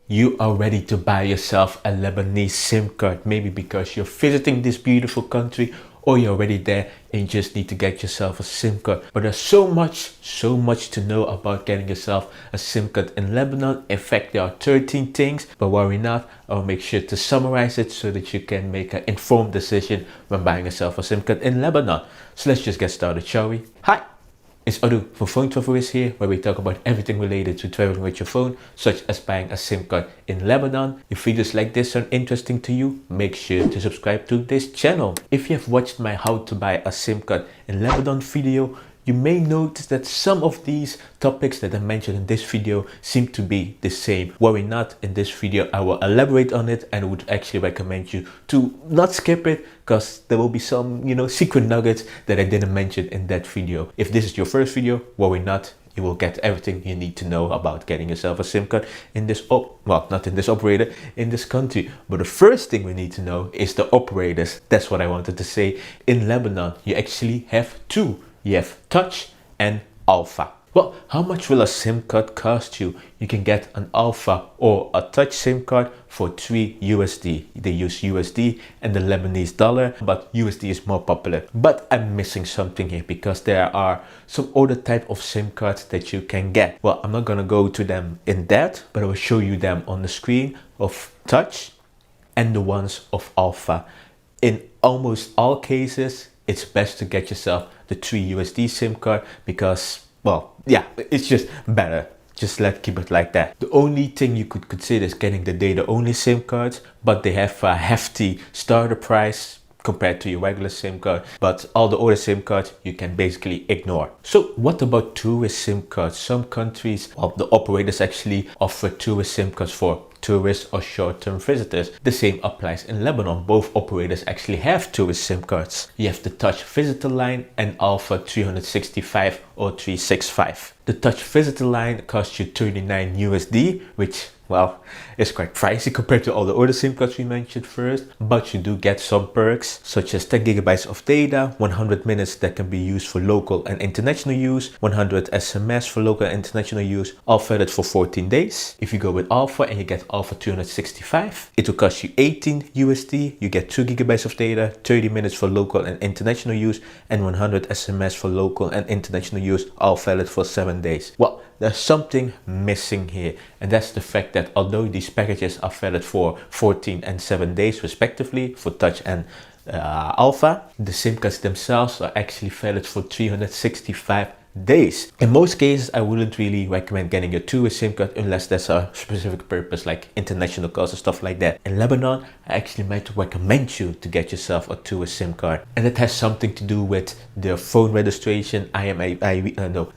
You are ready to buy yourself a Lebanese SIM card, maybe because you're visiting this beautiful country or you're already there and you just need to get yourself a SIM card. But there's so much to know about getting yourself a SIM card in Lebanon. In fact, there are 13 things, but worry not, I'll make sure to summarize it so that you can make an informed decision when buying yourself a SIM card in Lebanon. So let's just get started, shall we? Hi! It's Adu from Phone Travelers here, where we talk about everything related to traveling with your phone, such as buying a SIM card in Lebanon. If videos like this sound interesting to you, make sure to subscribe to this channel. If you have watched my how to buy a SIM card in Lebanon video, you may notice that some of these topics that I mentioned in this video seem to be the same. Worry not, in this video I will elaborate on it, and I would actually recommend you to not skip it, because there will be some, secret nuggets that I didn't mention in that video. If this is your first video, worry not, you will get everything you need to know about getting yourself a SIM card in this, not in this operator, in this country. But the first thing we need to know is the operators. That's what I wanted to say. In Lebanon, you actually have two. You have Touch and Alfa. Well, how much will a SIM card cost you? You can get an Alfa or a Touch SIM card for $3. They use USD and the Lebanese dollar, but USD is more popular. But I'm missing something here, because there are some other type of SIM cards that you can get. Well, I'm not gonna go to them in depth, but I will show you them on the screen of Touch and the ones of Alfa. In almost all cases, it's best to get yourself the $3 SIM card because, well, yeah, it's just better. Just keep it like that. The only thing you could consider is getting the data only SIM cards, but they have a hefty starter price compared to your regular SIM card. But all the other SIM cards you can basically ignore. So what about tourist SIM cards? Some countries, well, the operators actually offer tourist SIM cards for tourists or short-term visitors. The same applies in Lebanon. Both operators actually have tourist SIM cards. You have the Touch Visitor line and Alfa 365 or 365. The Touch Visitor line costs you $39, which, well, it's quite pricey compared to all the other SIM cards we mentioned first, but you do get some perks such as 10 gigabytes of data, 100 minutes that can be used for local and international use, 100 SMS for local and international use, all valid for 14 days. If you go with Alfa and you get Alfa 265, it will cost you $18. You get 2 gigabytes of data, 30 minutes for local and international use, and 100 SMS for local and international use, all valid for 7 days. Well, there's something missing here, and that's the fact that although these packages are valid for 14 and 7 days respectively for Touch and Alfa, the SIM cards themselves are actually valid for 365 days. In most cases, I wouldn't really recommend getting a tourist SIM card unless there's a specific purpose like international calls and stuff like that. In Lebanon, I actually might recommend you to get yourself a tourist SIM card, and it has something to do with the phone registration, IMEI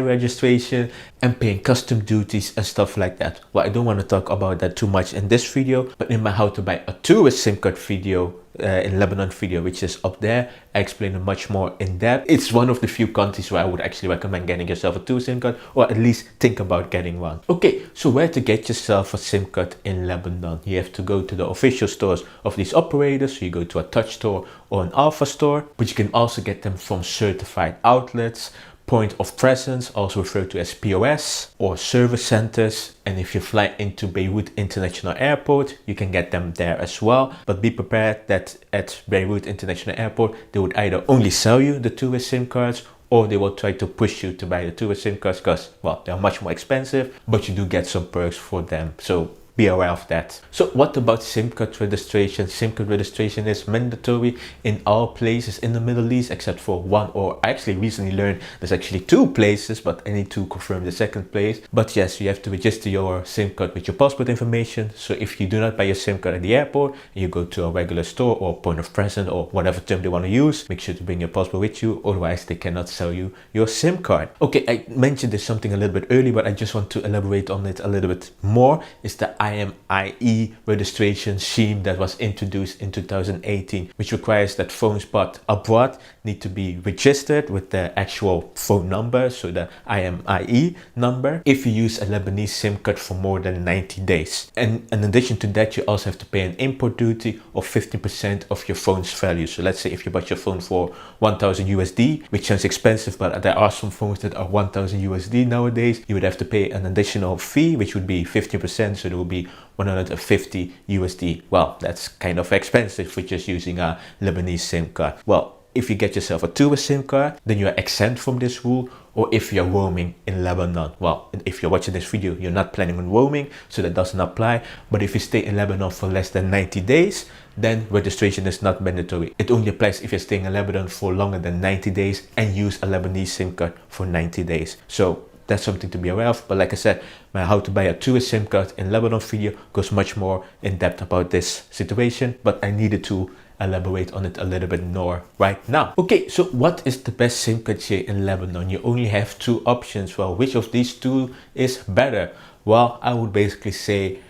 registration, and paying custom duties and stuff like that. Well, I don't want to talk about that too much in this video, but in my how to buy a tourist SIM card video, in Lebanon video, which is up there, I explain it much more in depth. It's one of the few countries where I would actually recommend getting yourself a tourist SIM card, or at least think about getting one. Okay, so where to get yourself a SIM card in Lebanon? You have to go to the official stores of these operators. So you go to a Touch store or an Alfa store, but you can also get them from certified outlets, point of presence, also referred to as POS, or service centers. And if you fly into Beirut International Airport, you can get them there as well. But be prepared that at Beirut International Airport, they would either only sell you the tourist SIM cards, or they will try to push you to buy the tourist SIM cards because, well, they're much more expensive, but you do get some perks for them. So be aware of that. So what about SIM card registration? SIM card registration is mandatory in all places in the Middle East except for one, or I actually recently learned there's actually 2 places, but I need to confirm the second place. But yes, you have to register your SIM card with your passport information. So if you do not buy your SIM card at the airport and you go to a regular store or point of presence or whatever term they want to use, make sure to bring your passport with you, otherwise they cannot sell you your SIM card. Okay, I mentioned this something a little bit earlier, but I just want to elaborate on it a little bit more. Is the IMEI registration scheme that was introduced in 2018, which requires that phones bought abroad need to be registered with the actual phone number, so the IMEI number, if you use a Lebanese SIM card for more than 90 days. And in addition to that, you also have to pay an import duty of 15% of your phone's value. So let's say if you bought your phone for 1000 USD, which sounds expensive, but there are some phones that are 1000 USD nowadays, you would have to pay an additional fee, which would be 50%, so there will be 150 USD. Well, that's kind of expensive for just using a Lebanese SIM card. Well, if you get yourself a tourist SIM card, then you're exempt from this rule. Or if you're roaming in Lebanon, well, if you're watching this video, you're not planning on roaming, so that doesn't apply. But if you stay in Lebanon for less than 90 days, then registration is not mandatory. It only applies if you're staying in Lebanon for longer than 90 days and use a Lebanese SIM card for 90 days. So that's something to be aware of. But like I said, my how to buy a tourist SIM card in Lebanon video goes much more in depth about this situation, but I needed to elaborate on it a little bit more right now. Okay, so what is the best SIM card here in Lebanon? You only have two options. Well, which of these two is better? Well, I would basically say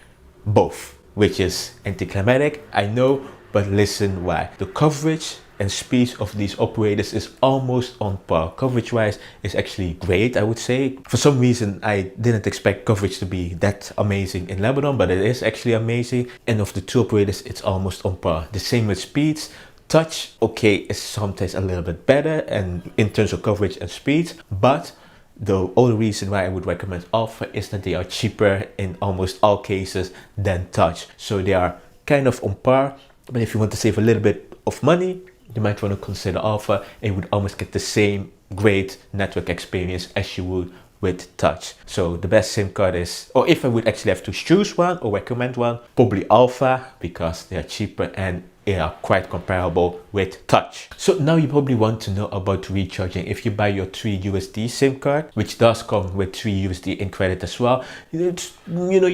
both, which is anticlimactic, I know, but listen why. The coverage and speed of these operators is almost on par. Coverage wise is actually great, I would say. For some reason I didn't expect coverage to be that amazing in Lebanon, but it is actually amazing. And of the two operators, it's almost on par. The same with speeds. Touch, okay, is sometimes a little bit better and in terms of coverage and speed, but the only reason why I would recommend Alfa is that they are cheaper in almost all cases than Touch. So they are kind of on par, but if you want to save a little bit of money, you might want to consider Alfa, and you would almost get the same great network experience as you would with Touch. So the best SIM card is, or if I would actually have to choose one or recommend one, probably Alfa, because they are cheaper and they are quite comparable with Touch. So now you probably want to know about recharging. If you buy your 3 USD SIM card, which does come with 3 USD in credit as well, you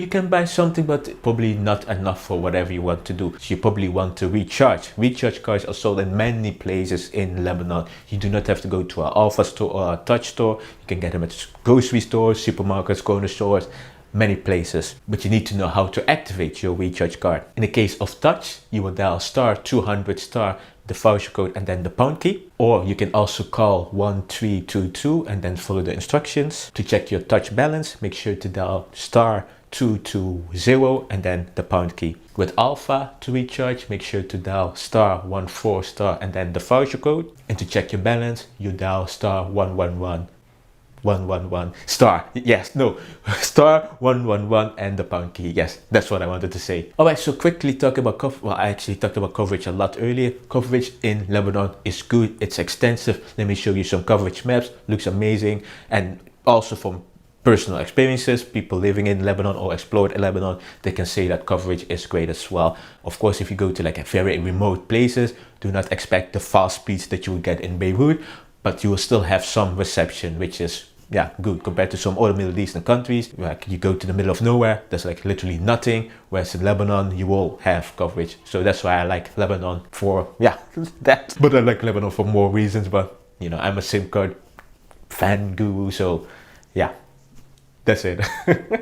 can buy something, but probably not enough for whatever you want to do. So you probably want to recharge. Recharge cards are sold in many places in Lebanon. You do not have to go to an Alfa store or a Touch store. You can get them at grocery stores, supermarkets, corner stores, many places, but you need to know how to activate your recharge card. In the case of Touch, you will dial *200* the voucher code and then the pound key, or you can also call 1322 and then follow the instructions. To check your Touch balance, make sure to dial *220 and then the pound key. With Alfa, to recharge, make sure to dial *14* and then the voucher code, and to check your balance, you dial *111 *111 and the pound key. Yes, that's what I wanted to say. Alright, so quickly talk about coverage. Well, I actually talked about coverage a lot earlier. Coverage in Lebanon is good, it's extensive. Let me show you some coverage maps. Looks amazing. And also from personal experiences, people living in Lebanon or explored in Lebanon, they can say that coverage is great as well. Of course, if you go to like a very remote places, do not expect the fast speeds that you would get in Beirut, but you will still have some reception, which is good compared to some other Middle Eastern countries. Like you go to the middle of nowhere, there's like literally nothing, whereas in Lebanon you will have coverage. So that's why I like Lebanon for that. But I like Lebanon for more reasons, but I'm a SIM card fan guru, so that's it.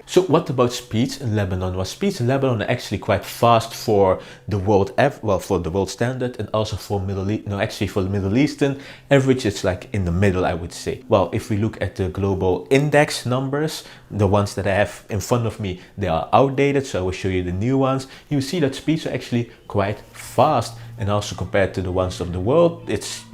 So what about speeds in Lebanon? Well, speeds in Lebanon are actually quite fast for the world, for the world standard, and also for for the Middle Eastern average. It's like in the middle, I would say. Well, if we look at the global index numbers, the ones that I have in front of me, they are outdated, so I will show you the new ones. You see that speeds are actually quite fast, and also compared to the ones of the world, it's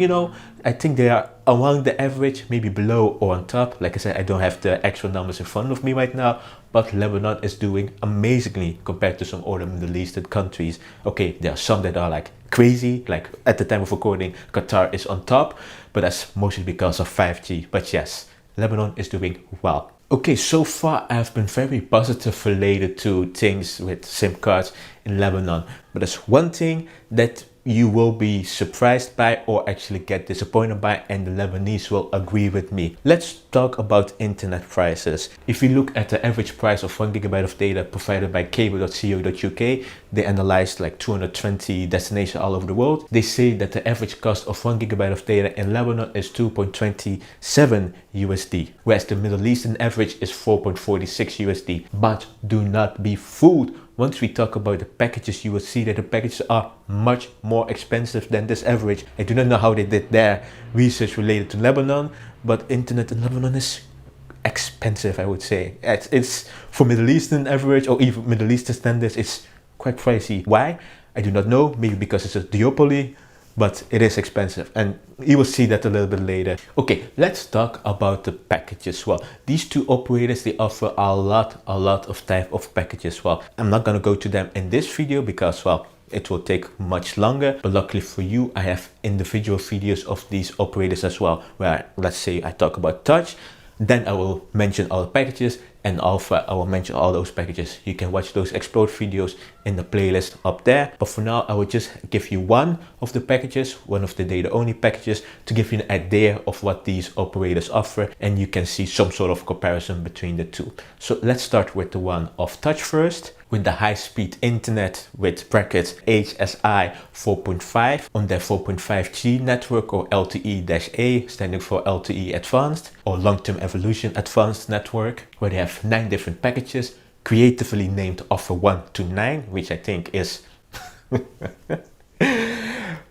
I think they are among the average, maybe below or on top. Like I said, I don't have the actual numbers in front of me right now, but Lebanon is doing amazingly compared to some other Middle Eastern countries. Okay, there are some that are like crazy, like at the time of recording, Qatar is on top, but that's mostly because of 5G. But yes, Lebanon is doing well. Okay, so far I've been very positive related to things with SIM cards in Lebanon, but there's one thing that you will be surprised by or actually get disappointed by, and the Lebanese will agree with me. Let's talk about internet prices. If you look at the average price of 1 gigabyte of data provided by cable.co.uk, they analyzed like 220 destinations all over the world. They say that the average cost of 1 gigabyte of data in Lebanon is 2.27 USD, whereas the Middle Eastern average is 4.46 USD. But do not be fooled. Once we talk about the packages, you will see that the packages are much more expensive than this average. I do not know how they did their research related to Lebanon, but internet in Lebanon is expensive, I would say. It's for Middle Eastern average or even Middle Eastern standards, it's quite pricey. Why? I do not know. Maybe because it's a duopoly, but it is expensive, and you will see that a little bit later. Okay, let's talk about the packages. Well, these two operators, they offer a lot of type of packages. Well, I'm not gonna go to them in this video because, well, it will take much longer, but luckily for you, I have individual videos of these operators as well, where let's say I talk about touch, then I will mention all the packages, and Alpha, I will mention all those packages. You can watch those explode videos in the playlist up there. But for now, I will just give you one of the packages, one of the data only packages, to give you an idea of what these operators offer, and you can see some sort of comparison between the two. So let's start with the one of touch first. With the high-speed internet with brackets HSI 4.5 on their 4.5G network, or LTE-A, standing for LTE Advanced or Long-Term Evolution Advanced Network, where they have 9 different packages creatively named offer 1 to 9, which I think is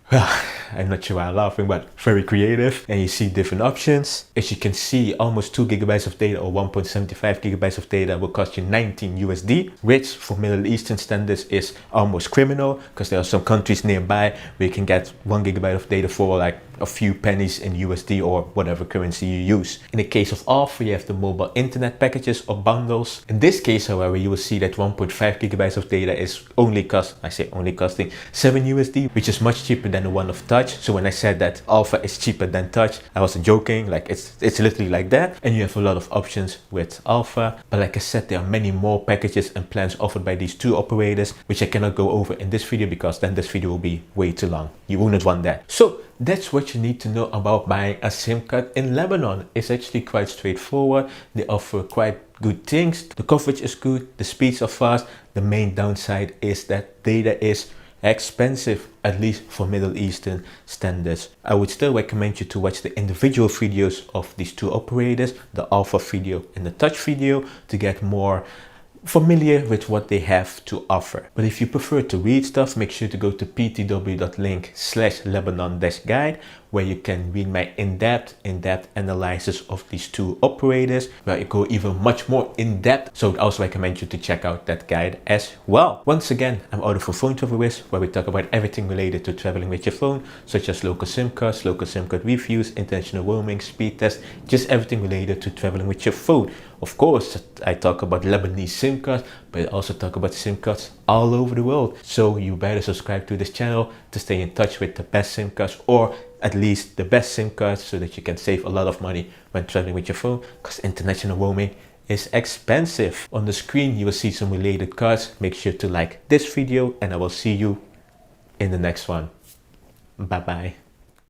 well, I'm not sure why I'm laughing, but very creative. And you see different options. As you can see, almost 2 gigabytes of data or 1.75 gigabytes of data will cost you 19 USD, which for Middle Eastern standards is almost criminal, because there are some countries nearby where you can get 1 gigabyte of data for like a few pennies in USD or whatever currency you use. In the case of Alfa, you have the mobile internet packages or bundles. In this case, however, you will see that 1.5 gigabytes of data is only costing 7 USD, which is much cheaper than the one of touch. So when I said that Alfa is cheaper than touch, I wasn't joking. Like it's literally like that. And you have a lot of options with Alfa. But like I said, there are many more packages and plans offered by these two operators, which I cannot go over in this video because then this video will be way too long. You will not want that. So that's what you need to know about buying a SIM card in Lebanon. It's actually quite straightforward. They offer quite good things. The coverage is good, the speeds are fast. The main downside is that data is expensive, at least for Middle Eastern standards. I would still recommend you to watch the individual videos of these two operators, the Alfa video and the touch video, to get more familiar with what they have to offer. But if you prefer to read stuff, make sure to go to ptw.link/Lebanon-guide, where you can read my in-depth analysis of these two operators, where I go even much more in-depth. So I'd also recommend you to check out that guide as well. Once again, I'm Otto for Phone Travel Wiz, where we talk about everything related to traveling with your phone, such as local SIM cards, local SIM card reviews, international roaming, speed tests, just everything related to traveling with your phone. Of course, I talk about Lebanese SIM cards, but I also talk about SIM cards all over the world. So you better subscribe to this channel to stay in touch with the best SIM cards, or at least the best SIM cards, so that you can save a lot of money when traveling with your phone, because international roaming is expensive. On the screen, you will see some related cards. Make sure to like this video, and I will see you in the next one. Bye bye.